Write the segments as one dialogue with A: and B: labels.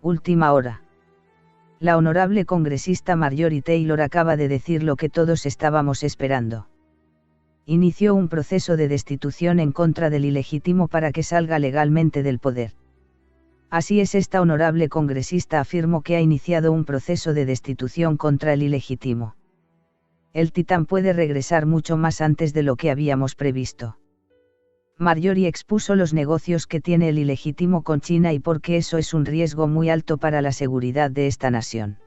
A: Última hora. La honorable congresista Marjorie Taylor acaba de decir lo que todos estábamos esperando. Inició un proceso de destitución en contra del ilegítimo para que salga legalmente del poder. Así es, esta honorable congresista afirmó que ha iniciado un proceso de destitución contra el ilegítimo. El titán puede regresar mucho más antes de lo que habíamos previsto. Marjorie expuso los negocios que tiene el ilegítimo con China y por qué eso es un riesgo muy alto para la seguridad de esta nación.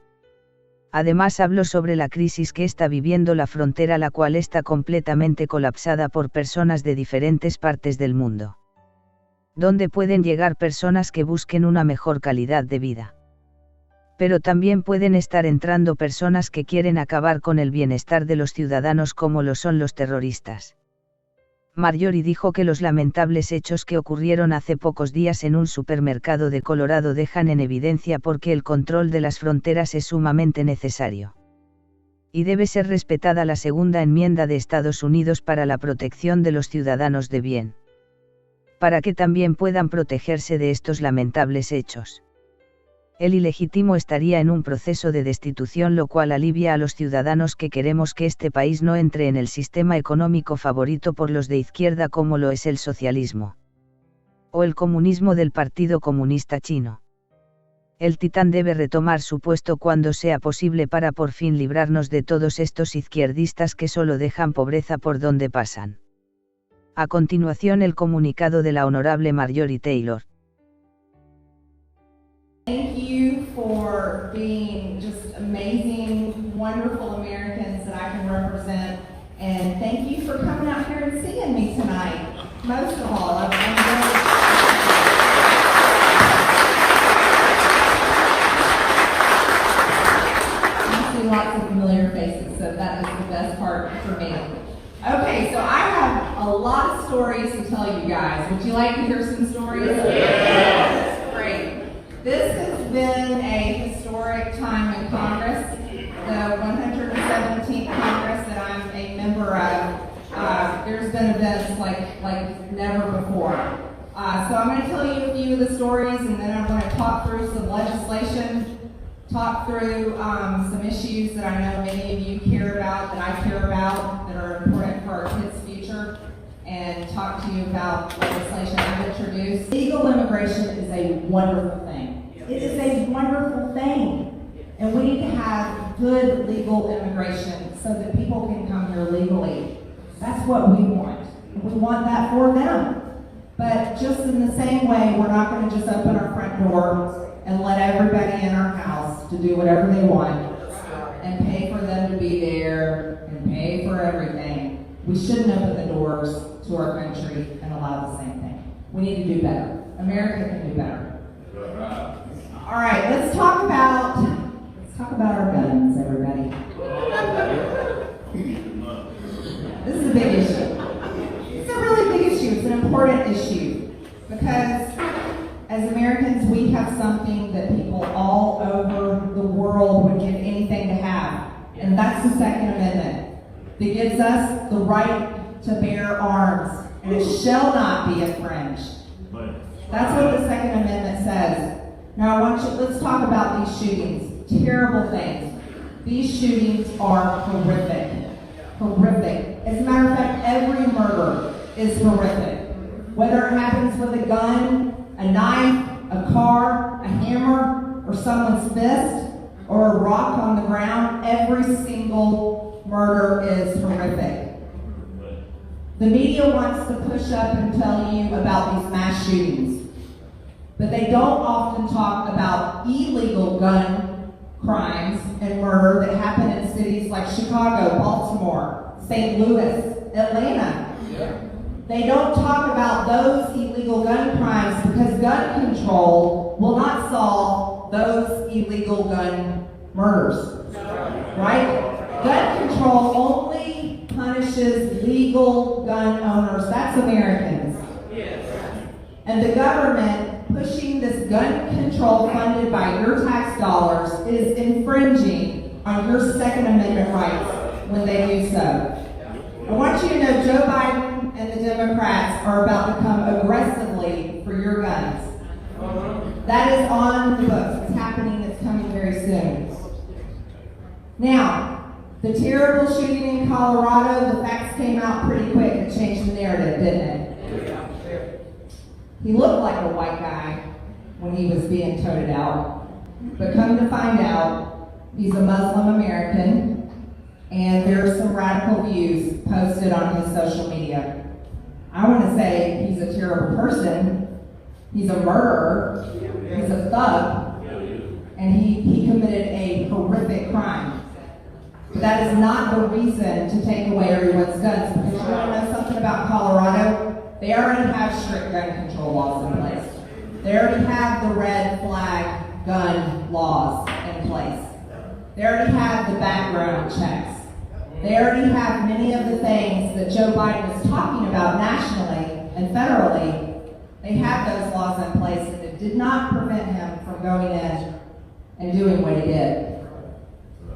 A: Además habló sobre la crisis que está viviendo la frontera, la cual está completamente colapsada por personas de diferentes partes del mundo. Donde pueden llegar personas que busquen una mejor calidad de vida. Pero también pueden estar entrando personas que quieren acabar con el bienestar de los ciudadanos, como lo son los terroristas. Marjorie dijo que los lamentables hechos que ocurrieron hace pocos días en un supermercado de Colorado dejan en evidencia por qué el control de las fronteras es sumamente necesario. Y debe ser respetada la segunda enmienda de Estados Unidos para la protección de los ciudadanos de bien. Para que también puedan protegerse de estos lamentables hechos. El ilegítimo estaría en un proceso de destitución, lo cual alivia a los ciudadanos que queremos que este país no entre en el sistema económico favorito por los de izquierda, como lo es el socialismo. O el comunismo del Partido Comunista Chino. El titán debe retomar su puesto cuando sea posible para por fin librarnos de todos estos izquierdistas que solo dejan pobreza por donde pasan. A continuación, el comunicado de la honorable Marjorie Taylor.
B: Thank you for being just amazing, wonderful Americans that I can represent, and thank you for coming out here and seeing me tonight. Most of all, I see lots of familiar faces, so that is the best part for me. Okay, so I have a lot of stories to tell you guys. Would you like to hear some stories? Yes. Great. This has been a historic time in Congress, the 117th Congress that I'm a member of. There's been events like never before. So I'm going to tell you a few of the stories, and then I'm going to talk through some legislation, talk through some issues that I know many of you care about, that I care about, that are important for our kids' future, and talk to you about legislation I've introduced. Legal immigration is a wonderful thing. It is a wonderful thing. And we need to have good legal immigration so that people can come here legally. That's what we want. We want that for them. But just in the same way, we're not going to just open our front door and let everybody in our house to do whatever they want and pay for them to be there and pay for everything. We shouldn't open the doors to our country and allow the same thing. We need to do better. America can do better. All right, let's talk about our guns, everybody. This is a big issue. It's a really big issue. It's an important issue because as Americans, we have something that people all over the world would give anything to have, and that's the Second Amendment. That gives us the right to bear arms, and it shall not be infringed. That's what the Second Amendment says. Now let's talk about these shootings. Terrible things. These shootings are horrific. Horrific. As a matter of fact, every murder is horrific. Whether it happens with a gun, a knife, a car, a hammer, or someone's fist, or a rock on the ground, every single murder is horrific. The media wants to push up and tell you about these mass shootings. But they don't often talk about illegal gun crimes and murder that happen in cities like Chicago, Baltimore, St. Louis, Atlanta. They don't talk about those illegal gun crimes because gun control will not solve those illegal gun murders. Right? Gun control only punishes legal gun owners. That's Americans. And the government pushing this gun control funded by your tax dollars is infringing on your Second Amendment rights when they do so. I want you to know Joe Biden and the Democrats are about to come aggressively for your guns. That is on the books. It's happening. It's coming very soon. Now, the terrible shooting in Colorado, the facts came out pretty quick and changed the narrative, didn't it? He looked like a white guy when he was being toted out, but come to find out, he's a Muslim American, and there are some radical views posted on his social media. I want to say he's a terrible person, he's a murderer, he's a thug, and he committed a horrific crime. But that is not the reason to take away everyone's guns, because you want to know something about Colorado? They already have strict gun control laws in place. They already have the red flag gun laws in place. They already have the background checks. They already have many of the things that Joe Biden is talking about nationally and federally. They have those laws in place, and it did not prevent him from going in and doing what he did.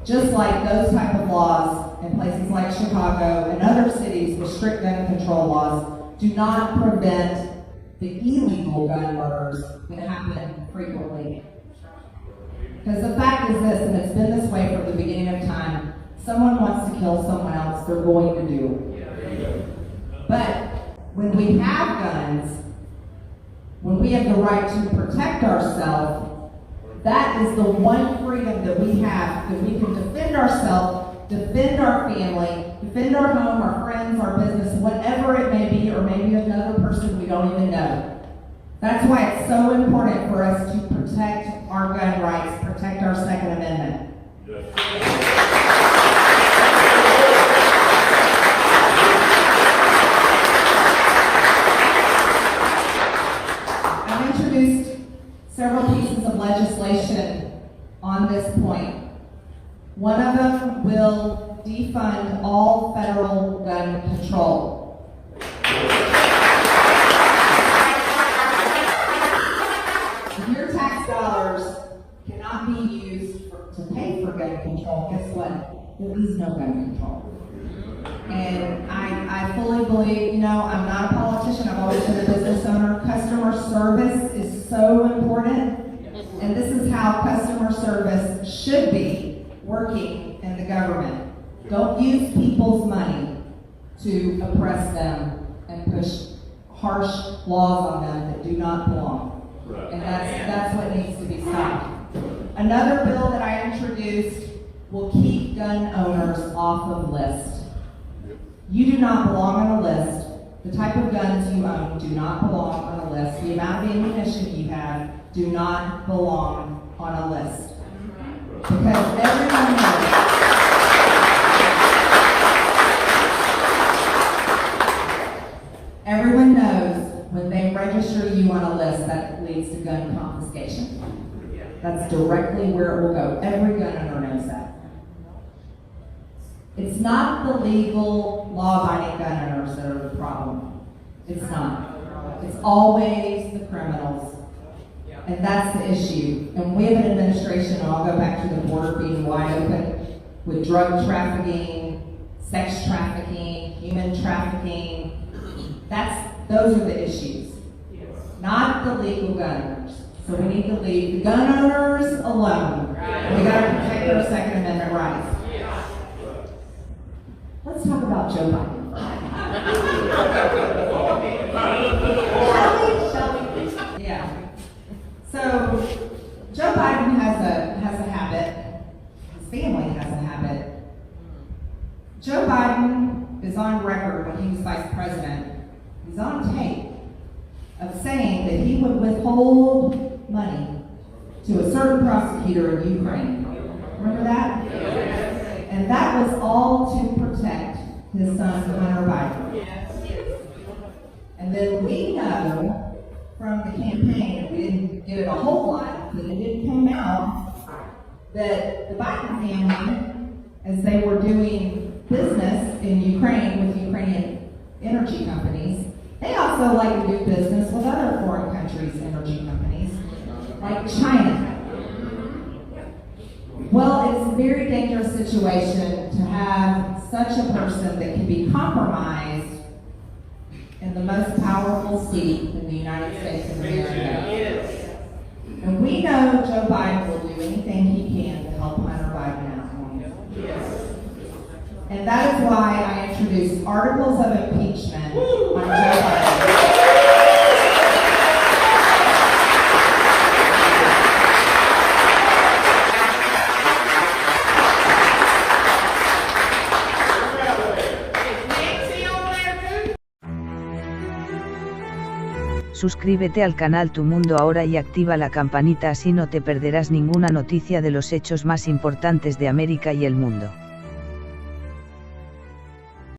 B: Just like those type of laws in places like Chicago and other cities with strict gun control laws do not prevent the illegal gun murders that happen frequently. Because the fact is this, and it's been this way from the beginning of time, someone wants to kill someone else, they're going to do it. But when we have guns, when we have the right to protect ourselves, that is the one freedom that we have, that we can defend ourselves, defend our family, defend our home, our friends, our business, whatever it may be, or maybe another person we don't even know. That's why it's so important for us to protect our gun rights, protect our Second Amendment. I've introduced several pieces of legislation on this point. One of them will defund all federal gun control. If your tax dollars cannot be used to pay for gun control, guess what? There is no gun control. And I fully believe, I'm not a politician, I've always been a business owner. Customer service is so important. And this is how customer service should be working in the government. Don't use people's money to oppress them and push harsh laws on them that do not belong. And that's what needs to be stopped. Another bill that I introduced will keep gun owners off of lists. You do not belong on a list. The type of guns you own do not belong on a list. The amount of ammunition you have do not belong on a list. Because everyone knows when they register you on a list, that leads to gun confiscation. That's directly where it will go. Every gun owner knows that. It's not the legal, law-abiding gun owners that are the problem. It's not. It's always the criminals. And that's the issue. And we have an administration, and I'll go back to the border being wide open, with drug trafficking, sex trafficking, human trafficking. Those are the issues. Not the legal gun owners. So we need to leave the gun owners alone. We got to protect our Second Amendment rights. Let's talk about Joe Biden. Yeah. So Joe Biden has a habit. His family has a habit. Joe Biden is on record when he was vice president. He's on tape of saying that he would withhold money to a certain prosecutor in Ukraine. Remember that? Yes. And that was all to protect his son, Hunter Biden. Yes. And then we know from the campaign, we didn't get it a whole lot, but it did come out that the Biden family, as they were doing business in Ukraine with Ukrainian energy companies, they also like to do business with other foreign countries' energy companies, like China. Well, it's a very dangerous situation to have such a person that can be compromised in the most powerful seat in the United States of America. And we know Joe Biden will do anything he can to help Hunter Biden out. And that is why I introduced articles of impeachment on Joe Biden.
A: Suscríbete al canal Tu Mundo Ahora y activa la campanita, así no te perderás ninguna noticia de los hechos más importantes de América y el mundo.